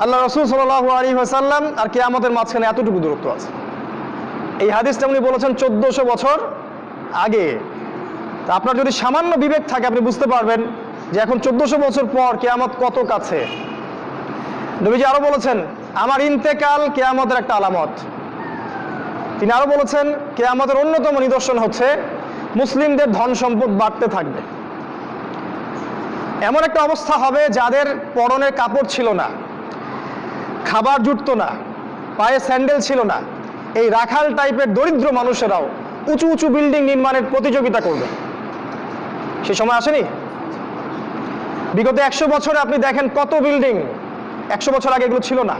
আল্লাহ রাসূল সাল্লাল্লাহু আলাইহি ওয়াসাল্লাম আর কিয়ামতের মাঝখানে এতটুকু দূরত্ব আছে। এই হাদিসটা উনি বলেছেন 1400 বছর আগে। তা আপনার যদি সামান্য বিবেক থাকে আপনি বুঝতে পারবেন যে এখন 1400 বছর পর কিয়ামত কত কাছে। নবীজি আরো বলেছেন, আমার ইন্তেকাল কিয়ামতের একটা আলামত। তিনি আরো বলেছেন, কিয়ামতের অন্যতম নিদর্শন হচ্ছে মুসলিমদের ধন সম্পদ বাড়তে থাকবে। এমন একটা অবস্থা হবে যাদের পরনের কাপড় ছিল না, খাবার জুটতো না, পায়ে স্যান্ডেল ছিল না, এই রাখাল টাইপের দরিদ্র মানুষেরাও উঁচু উঁচু বিল্ডিং নির্মাণের প্রতিযোগিতা করবে। সে সময় আসেনি? বিগত 100 বছরে আপনি দেখেন কত বিল্ডিং, 100 বছর আগে এগুলো ছিল না।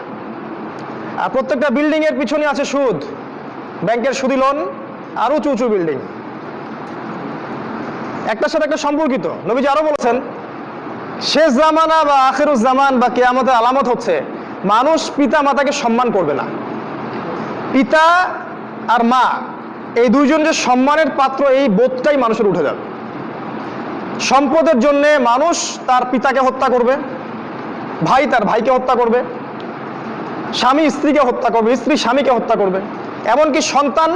আর প্রত্যেকটা বিল্ডিং এর পিছনে আছে সুদ, ব্যাংকের সুদি লোন, আর উঁচু উঁচু বিল্ডিং, একটার সাথে একটা সম্পর্কিত। নবীজি আরো বলেছেন, শেষ জামানা বা আখিরুজ জামান বা কিয়ামতের আলামত হচ্ছে মানুষ পিতা মাতাকে সম্মান করবে না। পিতা আর মা এই দুইজন যে সম্মানের পাত্র, এই বোধটাই মানুষের উঠে যাবে। সম্পদের জন্য মানুষ তার পিতাকে হত্যা করবে, ভাই তার ভাইকে হত্যা করবে, স্বামী স্ত্রীকে হত্যা করবে, স্ত্রী স্বামীকে হত্যা করবে, এমনকি সন্তান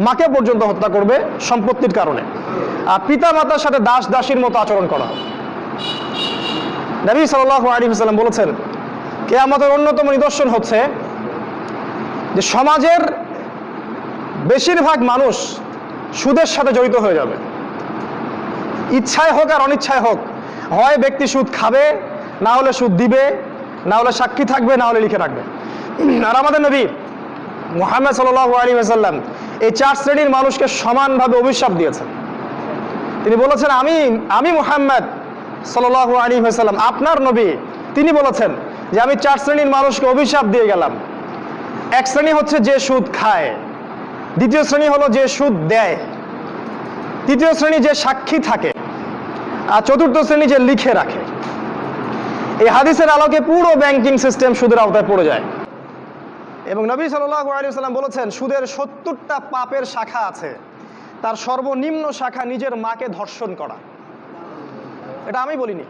মাকে পর্যন্ত হত্যা করবে সম্পত্তির কারণে। আর পিতা মাতার সাথে দাস দাসীর মতো আচরণ করা হবে। নবী সাল্লাল্লাহু আলাইহি ওয়াসাল্লাম বলেছেন, কিয়ামতের অন্যতম নিদর্শন হচ্ছে যে সমাজের বেশিরভাগ মানুষ সুদের সাথে জড়িত হয়ে যাবে। ইচ্ছায় হোক আর অনিচ্ছায় হোক, হয় ব্যক্তি সুদ খাবে, না হলে সুদ দিবে, না হলে সাক্ষী থাকবে, না হলে লিখে রাখবে। আর আমাদের নবী মুহাম্মদ সাল্লাল্লাহু আলাইহি ওয়াসাল্লাম এই 4 শ্রেণীর মানুষকে সমানভাবে অভিশাপ দিয়েছেন। তিনি বলেছেন, আমি মুহাম্মদ সাল্লাল্লাহু আলাইহি ওয়াসাল্লাম আপনার নবী, তিনি বলেছেন যে আমি 4 শ্রেণীর মানুষকে অভিশাপ দিয়ে গেলাম। এক শ্রেণী হচ্ছে যে সুদ খায়, দ্বিতীয় শ্রেণী হলো যে সুদ দেয়, তৃতীয় শ্রেণী যে সাক্ষী থাকে, আর চতুর্থ শ্রেণী যে লিখে রাখে। এই হাদিসের আলোকে পুরো ব্যাংকিং সিস্টেম সুদের আওতায় পড়ে যায়। এবং নবী সাল্লাল্লাহু আলাইহি ওয়াসাল্লাম বলেছেন, সুদের 70টা পাপের শাখা আছে, তার সর্বনিম্ন শাখা নিজের মাকে ধর্ষণ করা। এটা আমি বলিনি,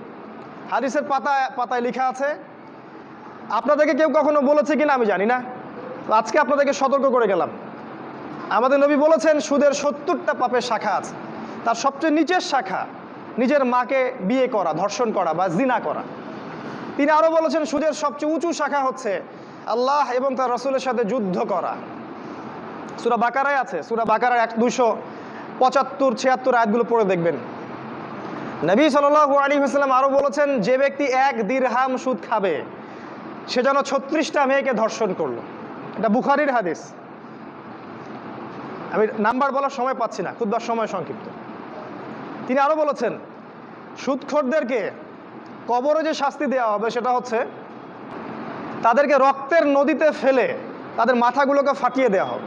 হাদিসের পাতায় পাতায় লেখা আছে। আপনাদেরকে কেউ কখনো বলেছে কিনা আমি জানি না, আজকে আপনাদেরকে সতর্ক করে গেলাম। আমাদের নবী বলেছেন সুদের 70টা পাপের শাখা আছে, তার সবচেয়ে নিচের শাখা নিজের মাকে বিয়ে করা, ধর্ষণ করা বা জিনা করা। তিনি আরো বলেছেন সুদের সবচেয়ে উঁচু শাখা হচ্ছে আল্লাহ এবং তার রাসূলের সাথে যুদ্ধ করা। সূরা বাকারায় আছে, সূরা বাকারার 275-76 আয়াতগুলো পড়ে দেখবেন। নবী সাল্লাল্লাহু আলাইহি ওয়াসাল্লাম আরো বলেছেন, যে ব্যক্তি 1 দিরহাম সুদ খাবে সে যেন 36টা মেয়েকে ধর্ষণ করলো। এটা বুখারীর হাদিস। আমি নাম্বার বলার সময় পাচ্ছি না, খুব সময় সংক্ষিপ্ত। তিনি আরো বলেছেন, সুদখোরদেরকে কবরে যে শাস্তি দেওয়া হবে সেটা হচ্ছে তাদেরকে রক্তের নদীতে ফেলে তাদের মাথাগুলোকে ফাটিয়ে দেওয়া হবে।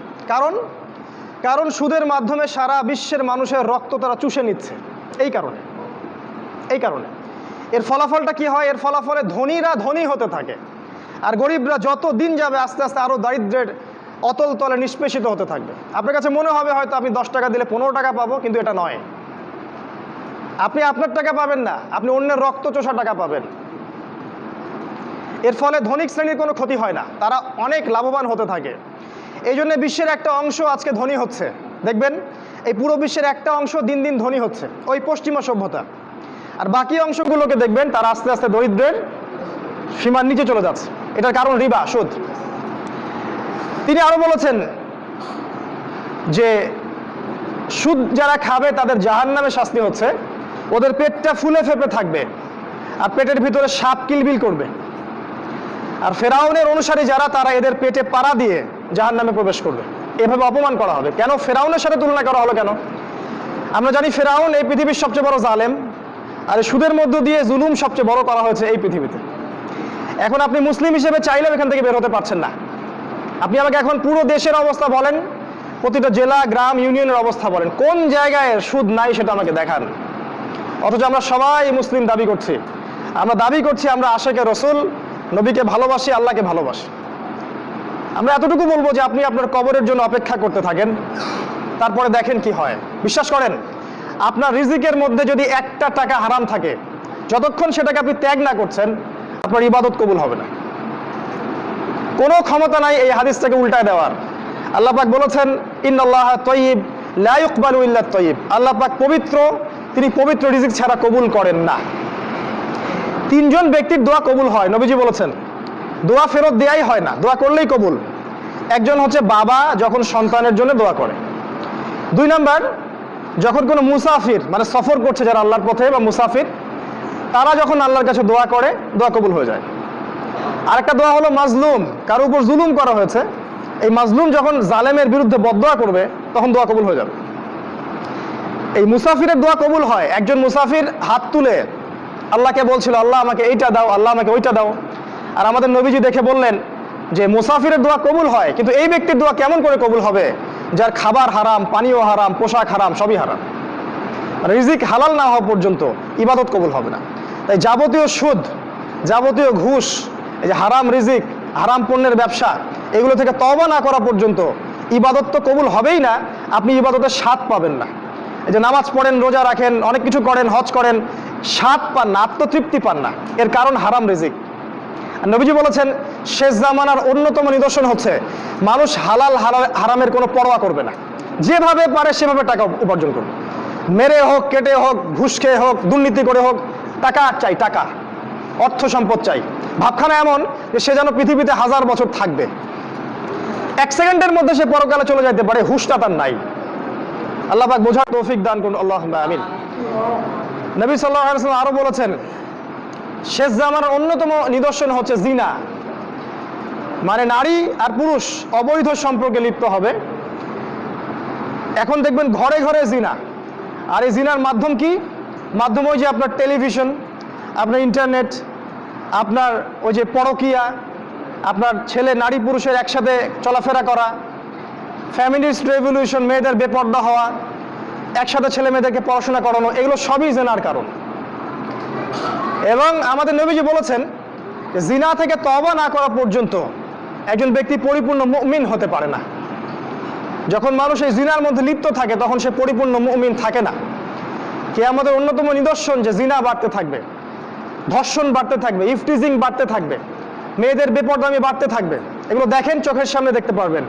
কারণ সুদের মাধ্যমে সারা বিশ্বের মানুষের রক্ত তারা চুষে নিচ্ছে। এই কারণে এর ফলাফলটা কি হয়? এর ফলাফলে ধনীরা ধনী হতে থাকে, আর গরিবরা যত দিন যাবে আস্তে আস্তে আরো দারিদ্র্যের অতল তলে নিষ্পেষিত হতে থাকবে। আপনার কাছে মনে হবে হয়তো আপনি 10 টাকা দিলে 15 টাকা পাবো, কিন্তু এটা নয়। আপনি আপনার টাকা পাবেন না, আপনি অন্যের রক্ত চোষা টাকা পাবেন। এর ফলে ধনিক শ্রেণীর কোনো ক্ষতি হয় না, তারা অনেক লাভবান হতে থাকে। এই জন্য বিশ্বের একটা অংশ আজকে ধনী হচ্ছে। দেখবেন এই পুরো বিশ্বের একটা অংশ দিন দিন ধনী হচ্ছে, ওই পশ্চিমা সভ্যতা। আর বাকি অংশগুলোকে দেখবেন তারা আস্তে আস্তে দরিদ্রের সীমার নিচে চলে যাচ্ছে। এটার কারণ রিবা, সুদ। তিনি আরো বলেছেন যে সুদ যারা খাবে তাদের জাহান্নামে শাস্তি হচ্ছে ওদের পেটটা ফুলে ফেপে থাকবে, আর পেটের ভিতরে সাপ কিলবিল করবে। আর ফেরাউনের অনুসারী যারা, তারা এদের পেটে পাড়া দিয়ে জাহান্নামে প্রবেশ করবে। এভাবে অপমান করা হবে। কেন ফেরাউনের সাথে তুলনা করা হলো কেন? আমরা জানি ফেরাউন এই পৃথিবীর সবচেয়ে বড় জালেম, আর সুদের মধ্য দিয়ে জুলুম সবচেয়ে বড় করা হয়েছে এই পৃথিবীতে। এখন আপনি মুসলিম হিসেবে চাইলেও এখান থেকে বের হতে পারছেন না। আপনি আমাকে এখন পুরো দেশের অবস্থা বলেন, প্রতিটা জেলা, গ্রাম, ইউনিয়নের অবস্থা বলেন, কোন জায়গায় সুদ নাই সেটা আমাকে দেখান। অথচ আমরা সবাই মুসলিম দাবি করছি। আমরা দাবি করছি আমরা আশেকে রসুল, নবীকে ভালোবাসি, আল্লাহকে ভালোবাসি। আমরা এতটুকু বলবো যে আপনি আপনার কবরের জন্য অপেক্ষা করতে থাকেন, তারপরে দেখেন কি হয়। বিশ্বাস করেন, আপনার রিজিকের মধ্যে যদি 1টা টাকা হারাম থাকে, যতক্ষণ সেটাকে আপনি ত্যাগ না করছেন আপনার ইবাদত কবুল হবে না। কোনো ক্ষমতা নাই এই হাদিসটাকে উল্টায় দেওয়ার। আল্লাহ পাক বলেছেন ইন্নাল্লাহা তাইয়্যিব লা ইউকবালু ইল্লা তাইয়্যিব, আল্লাহ পাক পবিত্র, তিনি পবিত্র রিজিক ছাড়া কবুল করেন না। তিনজন ব্যক্তির দোয়া কবুল হয়, নবীজি বলেছেন দোয়া ফেরত দেয়াই হয় না, দোয়া করলেই কবুল। একজন হচ্ছে বাবা যখন সন্তানের জন্য দোয়া করে। 2 নাম্বার, যখন কোনো মুসাফির মানে সফর করছে যারা আল্লাহর পথে বা মুসাফির, তারা যখন আল্লাহর কাছে দোয়া করে দোয়া কবুল হয়ে যায়। আরেকটা দোয়া হলো মাজলুম, কারো উপর জুলুম করা হয়েছে, এই মাজলুম যখন জালেমের বিরুদ্ধে বদদোয়া করবে তখন দোয়া কবুল হয়ে যাবে। এই মুসাফিরের দোয়া কবুল হয়। একজন মুসাফির হাত তুলে আল্লাহকে বলছিল আল্লাহ আমাকে এইটা দাও, আল্লাহ আমাকে ওইটা দাও। আর আমাদের নবীজি দেখে বললেন যে মুসাফিরের দোয়া কবুল হয়, কিন্তু এই ব্যক্তির দোয়া কেমন করে কবুল হবে যার খাবার হারাম, পানীয় হারাম, পোশাক হারাম, সবই হারাম। মানে রিজিক হালাল না হওয়া পর্যন্ত ইবাদত কবুল হবে না। তাই যাবতীয় সুদ, যাবতীয় ঘুষ, এই যে হারাম রিজিক, হারাম পণ্যের ব্যবসা, এগুলো থেকে তওবা না করা পর্যন্ত ইবাদত তো কবুল হবেই না, আপনি ইবাদতের স্বাদ পাবেন না। এই যে নামাজ পড়েন, রোজা রাখেন, অনেক কিছু করেন, হজ করেন, স্বাদ পান না, আত্মতৃপ্তি পান না, এর কারণ হারাম রিজিক। নবীজি বলেছেন শেষ জামানার অন্যতম নিদর্শন হচ্ছে মানুষ হালাল হারামের কোনো পরোয়া করবে না, যেভাবে পারে সেভাবে টাকা উপার্জন করবে, মেরে হোক, কেটে হোক, ঘুষ খেয়ে হোক, দুর্নীতি করে হোক, টাকা চাই, টাকা, অর্থ সম্পদ চাই। ভাবখানা এমন যে সে যেন পৃথিবীতে 1000 বছর থাকবে, 1 সেকেন্ডের মধ্যে সে পরকালে চলে যেতে পারে, হুশটা তার নাই। আল্লাহ পাক বোঝার তৌফিক দান করুন, আল্লাহুম্মা আমিন। নবী সাল্লাল্লাহু আলাইহি ওয়াসাল্লাম আরো বলেছেন শেষ জামানার অন্যতম নিদর্শন হচ্ছে জিনা, মানে নারী আর পুরুষ অবৈধ সম্পর্কে লিপ্ত হবে। এখন দেখবেন ঘরে ঘরে জিনা, আর এই জিনার মাধ্যম কি? মাধ্যম ওই যে আপনার টেলিভিশন, আপনার ইন্টারনেট, আপনার ওই যে পরকীয়া, আপনার ছেলে নারী পুরুষের একসাথে চলাফেরা করা, ফ্যামিলিস্ট রেভলিউশন, মেয়েদের বেপর্দা হওয়া, একসাথে ছেলে মেয়েদেরকে পড়াশোনা করানো, এগুলো সবই জিনার কারণ। এবং আমাদের নবীজি বলেছেন জিনা থেকে তওবা না করা পর্যন্ত একজন ব্যক্তি পরিপূর্ণ মুমিন হতে পারে না। যখন মানুষ এই জিনার মধ্যে লিপ্ত থাকে তখন সে পরিপূর্ণ মুমিন থাকে না। কিয়ামতের অন্যতম নিদর্শন যে জিনা বাড়তে থাকবে, ধর্ষণ বাড়তে থাকবে, ইফটিজিং বাড়তে থাকবে, মেয়েদের বেপরদামি বাড়তে থাকবে। এগুলো দেখেন, চোখের সামনে দেখতে পারবেন।